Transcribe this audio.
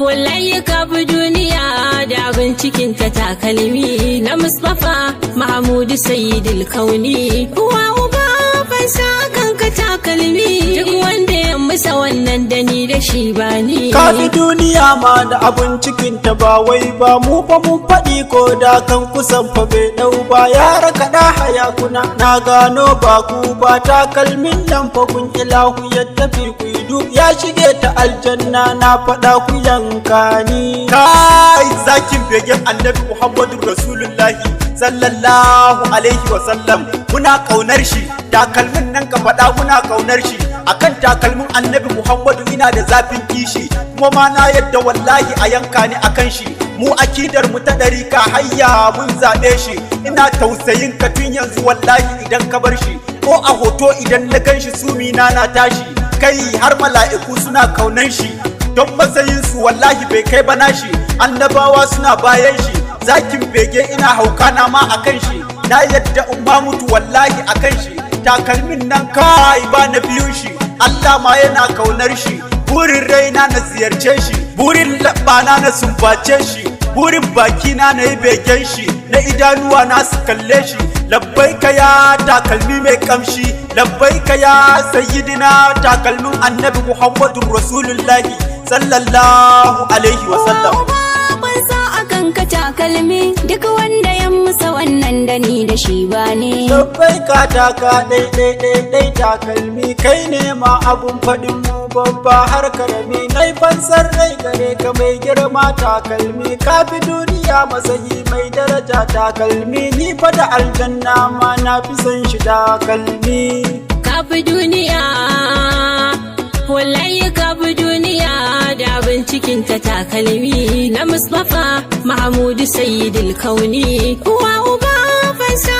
wallahi ka bi duniya da abin cikin ta takalmi na Mustapha Mahmudu Sayyidul Kauni uwa uba fansa kanka takalmi duk wanda ya musa wannan da ni da shi ba ni ka bi duniya ma da abin cikin ta ba wai ba mu fa mun faɗi ko da kan kusan fa bai dau ba yara kaɗa haya kuna na gano ba ku ba takalmin nan fa kun ilahu ya tafi ku duk ya shige ta aljanna na faɗa ku yanka ni kai zakin begen annabi Muhammadu Rasulullahi sallallahu alaihi wa sallam muna kaunar shi takalmin nan ka faɗa muna kaunar shi akan takalmin annabi Muhammadu ina da zafin kishi kuma ma na yadda wallahi a yanka ni akan shi mu akidar mu ta ɗari ka hayya mun zaɓe shi ina tausayin ka tun yanzu wallahi idan ka bar shi ko a hoto idan na gan shi sumina na tashi kai har mala'iku suna kaunan shi don matsayin su wallahi bai kai bana shi annabawa suna bayan shi zakin bege ina hauka na ma akan shi na yadda umma mutu wallahi akan shi takalmin nan kai ba na biyun shi Allah ma yana kaunar shi burin raina na ziyarce shi burin labbana na sumbace shi burin bakina na yi begen shi na idanuwa na su kalle shi labbaika ya takalmi mai kamshi labbaika ya sayyidina takalmin annabi Muhammadu Rasulullahi sallallahu alaihi wa sallam ka takalmi duk wanda ya musa wannan da ni da shi ba ne labbaika taka dai takalmi kai ne ma abun faɗin mu babba har karami nai fansar rai gare ka mai girma takalmi ka fi duniya masayi mai daraja takalmi ni fa da aljanna ma na fi son shi takalmi ka fi duniya wallahi ka bi duniya da abin cikin ta takalmi na Mustapha Mahmudu Sayyidul Kauni uwa uba fansa